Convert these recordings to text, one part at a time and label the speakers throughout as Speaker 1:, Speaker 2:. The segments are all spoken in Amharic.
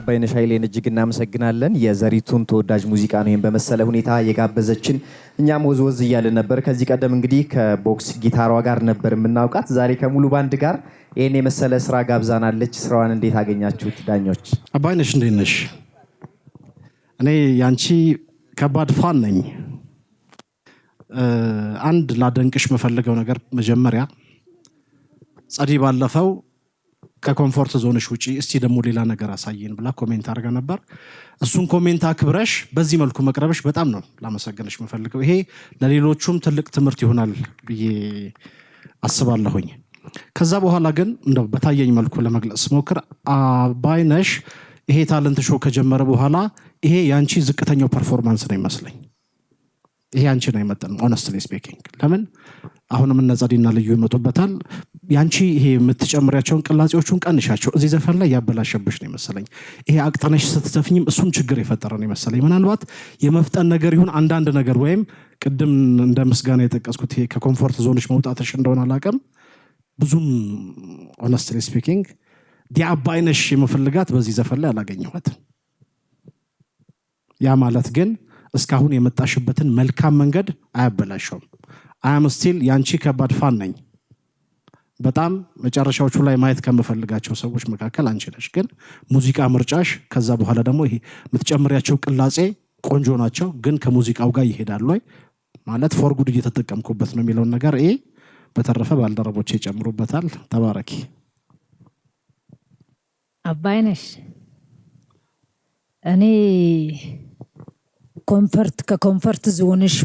Speaker 1: አባይነሽ ኃይሌን እጅግ እናመሰግናለን። የዘሪቱን ተወዳጅ ሙዚቃ ነው ይሄን በመሰለ ሁኔታ የጋበዘችን። እኛም ወዝወዝ እያልን ነበር። ከዚህ ቀደም እንግዲህ ከቦክስ ጊታሯ ጋር ነበር የምናውቃት። ዛሬ ከሙሉ ባንድ ጋር ይሄን የመሰለ ስራ ጋብዛናለች። ስራዋን እንዴት አገኛችሁት ዳኞች?
Speaker 2: አባይነሽ እንዴት ነሽ? እኔ ያንቺ ከባድ ፋን ነኝ። አንድ ላደንቅሽ መፈልገው ነገር መጀመሪያ ጸዲ ባለፈው ከኮምፎርት ዞንሽ ውጪ እስቲ ደግሞ ሌላ ነገር አሳየን ብላ ኮሜንት አድርጋ ነበር። እሱን ኮሜንት አክብረሽ በዚህ መልኩ መቅረብሽ በጣም ነው ላመሰግንሽ መፈልገው። ይሄ ለሌሎቹም ትልቅ ትምህርት ይሆናል ብዬ አስባለሁኝ። ከዛ በኋላ ግን እንደው በታየኝ መልኩ ለመግለጽ ሞክር። አባይነሽ ይሄ ታለንት ሾው ከጀመረ በኋላ ይሄ ያንቺ ዝቅተኛው ፐርፎርማንስ ነው ይመስለኝ። ይሄ አንቺ ነው የመጣው honestly speaking። ለምን አሁንም እነዛዲና ልዩ ይመጡበታል። ያንቺ ይሄ የምትጨምሪያቸውን ቅላጼዎቹን ቀንሻቸው እዚህ ዘፈን ላይ ያበላሸብሽ ነው ይመስለኝ። ይሄ አቅጠነሽ ስትዘፍኝም እሱም ችግር የፈጠረ ነው ይመስለኝ። ምናልባት የመፍጠን ነገር ይሁን አንዳንድ ነገር ወይም ቅድም እንደ ምስጋና የጠቀስኩት ይሄ ከኮምፎርት ዞንሽ መውጣትሽ እንደሆነ አላውቅም። ብዙም honestly speaking ዲአባይነሽ የመፈልጋት በዚህ ዘፈን ላይ አላገኘኋት። ያ ማለት ግን እስካሁን የመጣሽበትን መልካም መንገድ አያበላሽም። አም ስቲል ያንቺ ከባድ ፋን ነኝ። በጣም መጨረሻዎቹ ላይ ማየት ከምፈልጋቸው ሰዎች መካከል አንቺ ነሽ። ግን ሙዚቃ ምርጫሽ ከዛ በኋላ ደግሞ ይሄ የምትጨምሪያቸው ቅላጼ ቆንጆ ናቸው፣ ግን ከሙዚቃው ጋር ይሄዳሉ ማለት ፎር ጉድ እየተጠቀምኩበት ነው የሚለውን ነገር ይሄ በተረፈ ባልደረቦቼ ይጨምሩበታል። ተባረኪ
Speaker 3: አባይነሽ። እኔ ከኮምፎርት ዞንሽ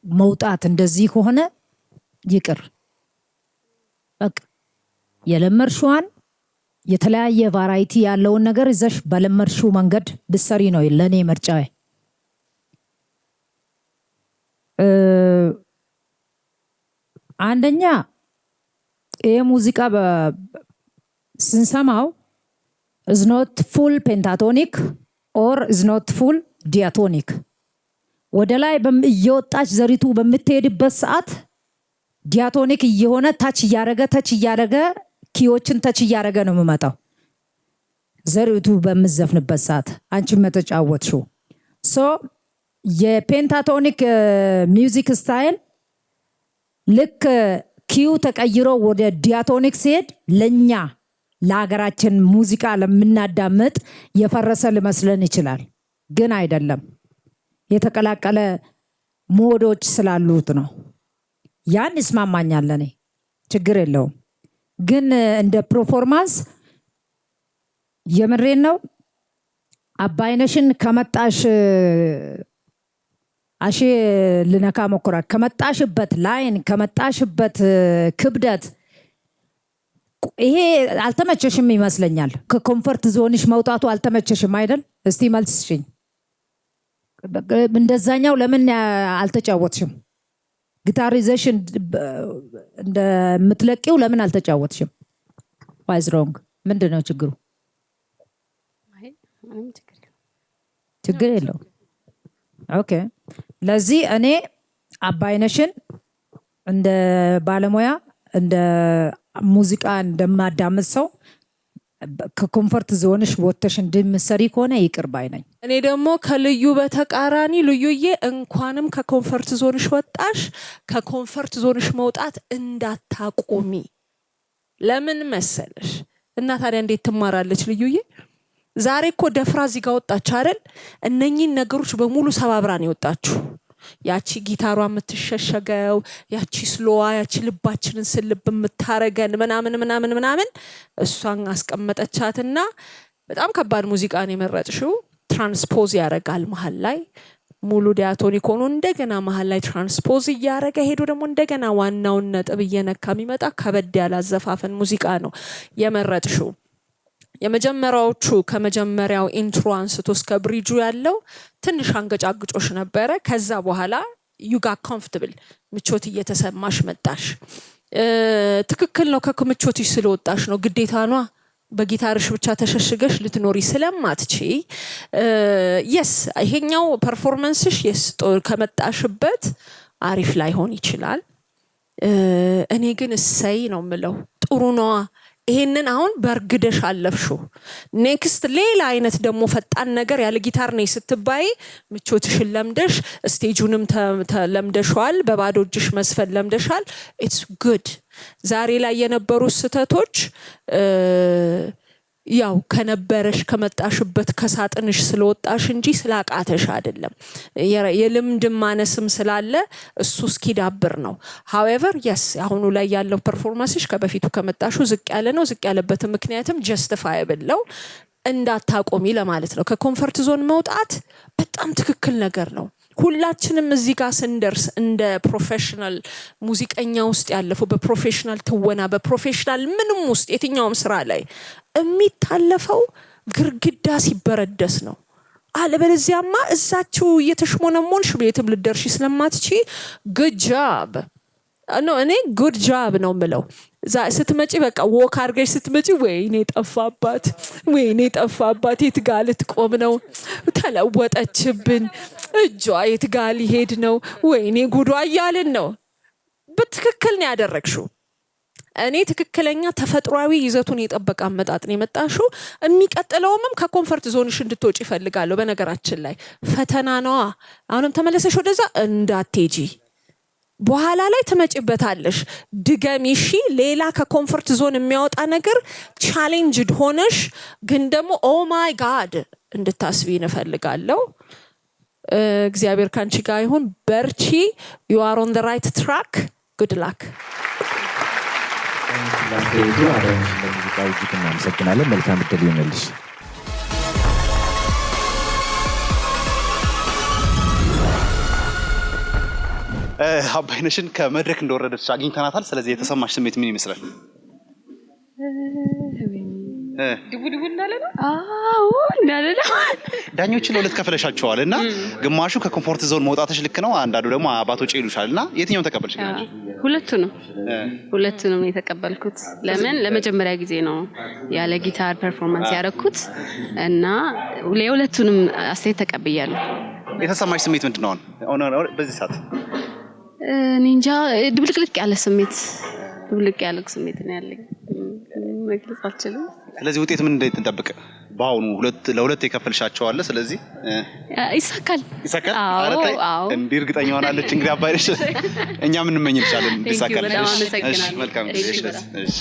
Speaker 3: መውጣት እንደዚህ ከሆነ ይቅር። በቃ የለመርሽዋን የተለያየ ቫራይቲ ያለውን ነገር ይዘሽ በለመርሽው መንገድ ብትሰሪ ነው ለኔ ምርጫዬ። አንደኛ ይሄ ሙዚቃ ስንሰማው is not full pentatonic or is not full diatonic። ወደ ላይ እየወጣች ዘሪቱ በምትሄድበት ሰዓት ዲያቶኒክ እየሆነ ታች እያረገ ኪዎችን ታች እያረገ ነው የሚመጣው። ዘሪቱ በምትዘፍንበት ሰዓት አንቺ መተጫወትሽው የፔንታቶኒክ ሚውዚክ ስታይል ልክ ኪው ተቀይሮ ወደ ዲያቶኒክ ሲሄድ ለኛ ለሀገራችን ሙዚቃ ለምናዳምጥ የፈረሰ ሊመስለን ይችላል፣ ግን አይደለም። የተቀላቀለ ሞዶች ስላሉት ነው። ያን ይስማማኛል፣ እኔ ችግር የለውም። ግን እንደ ፐርፎርማንስ የምሬን ነው። አባይነሽን ከመጣሽ አሺ ልነካ ሞክራ ከመጣሽበት ላይን ከመጣሽበት ክብደት ይሄ አልተመቸሽም ይመስለኛል። ከኮምፎርት ዞንሽ መውጣቱ አልተመቸሽም አይደል? እስቲ መልስሽኝ። እንደዛኛው ለምን አልተጫወትሽም? ጊታሪዜሽን እንደምትለቂው ለምን አልተጫወትሽም? ዋይዝ ሮንግ? ምንድነው ችግሩ? ችግር የለውም። ኦኬ። ለዚህ እኔ አባይነሽን እንደ ባለሙያ እንደ ሙዚቃ እንደማዳምጥ ሰው ከኮምፎርት ዞንሽ ወጥተሽ እንደምትሰሪ ከሆነ ይቅር ባይ ነኝ።
Speaker 4: እኔ ደግሞ ከልዩ በተቃራኒ ልዩዬ እንኳንም ከኮምፎርት ዞንሽ ወጣሽ፣ ከኮምፎርት ዞንሽ መውጣት እንዳታቆሚ። ለምን መሰለሽ? እና ታዲያ እንዴት ትማራለች ልዩዬ? ዛሬ እኮ ደፍራ እዚህ ጋር ወጣች አይደል? እነኚህን ነገሮች በሙሉ ሰባብራን የወጣችሁ። ያቺ ጊታሯ የምትሸሸገው፣ ያቺ ስሎዋ፣ ያቺ ልባችንን ስልብ የምታረገን ምናምን እሷን አስቀመጠቻትና በጣም ከባድ ሙዚቃን የመረጥሽው። ትራንስፖዝ ያረጋል መሃል ላይ ሙሉ ዲያቶኒክ ሆኖ እንደገና መሃል ላይ ትራንስፖዝ እያረገ ሄዶ ደግሞ እንደገና ዋናውን ነጥብ እየነካ የሚመጣ ከበድ ያለ አዘፋፈን ሙዚቃ ነው የመረጥሽው። የመጀመሪያዎቹ ከመጀመሪያው ኢንትሮ አንስቶ እስከ ብሪጁ ያለው ትንሽ አንገጫግጮሽ ነበረ። ከዛ በኋላ you got comfortable ምቾት እየተሰማሽ መጣሽ። ትክክል ነው። ከክምቾትሽ ስለወጣሽ ነው። ግዴታ ነው በጊታርሽ ብቻ ተሸሽገሽ ልትኖሪ ስለማትቺ yes ይሄኛው ፐርፎርማንስሽ yes ከመጣሽበት አሪፍ ላይሆን ይችላል። እኔ ግን እሰይ ነው ምለው። ጥሩ ነው። ይሄንን አሁን በርግደሽ አለፍሽው ኔክስት ሌላ አይነት ደግሞ ፈጣን ነገር ያለ ጊታር ነይ ስትባይ ምቾትሽን ለምደሽ ስቴጁንም ተለምደሻል በባዶ እጅሽ መስፈን ለምደሻል ኢትስ ጉድ ዛሬ ላይ የነበሩ ስተቶች ያው ከነበረሽ ከመጣሽበት ከሳጥንሽ ስለወጣሽ እንጂ ስላቃተሽ አይደለም የልምድ ማነስም ስላለ እሱ እስኪዳብር ነው however yes አሁኑ ላይ ያለው ፐርፎርማንስሽ ከበፊቱ ከመጣሹ ዝቅ ያለ ነው ዝቅ ያለበት ምክንያቱም justifiable ነው እንዳታቆሚ ለማለት ነው ከኮምፎርት ዞን መውጣት በጣም ትክክል ነገር ነው ሁላችንም እዚህ ጋር ስንደርስ እንደ ፕሮፌሽናል ሙዚቀኛ ውስጥ ያለፈው በፕሮፌሽናል ትወና በፕሮፌሽናል ምንም ውስጥ የትኛውም ስራ ላይ የሚታለፈው ግርግዳ ሲበረደስ ነው አለበለዚያማ እዛችሁ እየተሽሞነሞንሽ ቤትም ልደርሺ ስለማትቺ good job no እኔ good job ነው ምለው ስትመጪ በቃ ወክ አርገሽ ስትመጪ ወይኔ ጠፋባት የትጋልት ቆም ነው ተለወጠችብን እጇ የትጋል ይሄድ ነው ወይኔ ጉዷ ያልን ነው በትክክል ነው ያደረግሽው እኔ ትክክለኛ ተፈጥሯዊ ይዘቱን የጠበቀ አመጣጥን የመጣሽው የሚቀጥለውም ከኮምፎርት ዞንሽ እንድትወጪ ይፈልጋለሁ በነገራችን ላይ ፈተና ነው አሁንም ተመለሰሽ ወደዛ እንዳትጂ በኋላ ላይ ተመጪበታለሽ ድገሚሺ ሌላ ከኮምፎርት ዞን የሚያወጣ ነገር ቻሌንጅድ ሆነሽ ግን ደግሞ ኦ ማይ ጋድ እንድታስቢ እንፈልጋለሁ እግዚአብሔር ካንቺ ጋር ይሁን በርቺ you are on the right track good luck
Speaker 1: መልካም እድል ይሁንልሽ
Speaker 5: አባይነሽን ከመድረክ እንደወረደች አግኝተናታል ስለዚህ የተሰማሽ ስሜት ምን ይመስላል
Speaker 6: ድቡድቡ እንዳለ ነው አዎ እንዳለ ነው
Speaker 5: ዳኞችን ለሁለት ከፈለሻቸዋልና ግማሹ ከኮምፎርት ዞን መውጣትሽ ልክ ነው አንዳዱ ደግሞ አባቶች ይሉሻልና የትኛውን ተቀበልሽ
Speaker 6: ሁለቱንም የተቀበልኩት ለምን ለመጀመሪያ ጊዜ ነው ያለ ጊታር ፐርፎርማንስ ያረኩት እና ለሁለቱንም አስተያየት ተቀበያለሁ
Speaker 5: የተሰማሽ ስሜት ምንድነው በዚህ ሰዓት
Speaker 6: ኒንጃ ድብልቅልቅ ያለ ስሜት ነው ያለኝ መግለጽ አልችልም
Speaker 5: ስለዚህ ውጤት ምን እንደተጠበቀ ባውኑ ለሁለት የከፈልሻቸው አለ ስለዚህ
Speaker 6: ይሳካል
Speaker 5: አዎ እንዴ እርግጠኛ ሆናለች እንግዲህ አባይነሽ እኛ ምን እንመኝልሻለን ይሳካል
Speaker 6: እሺ መልካም
Speaker 5: እሺ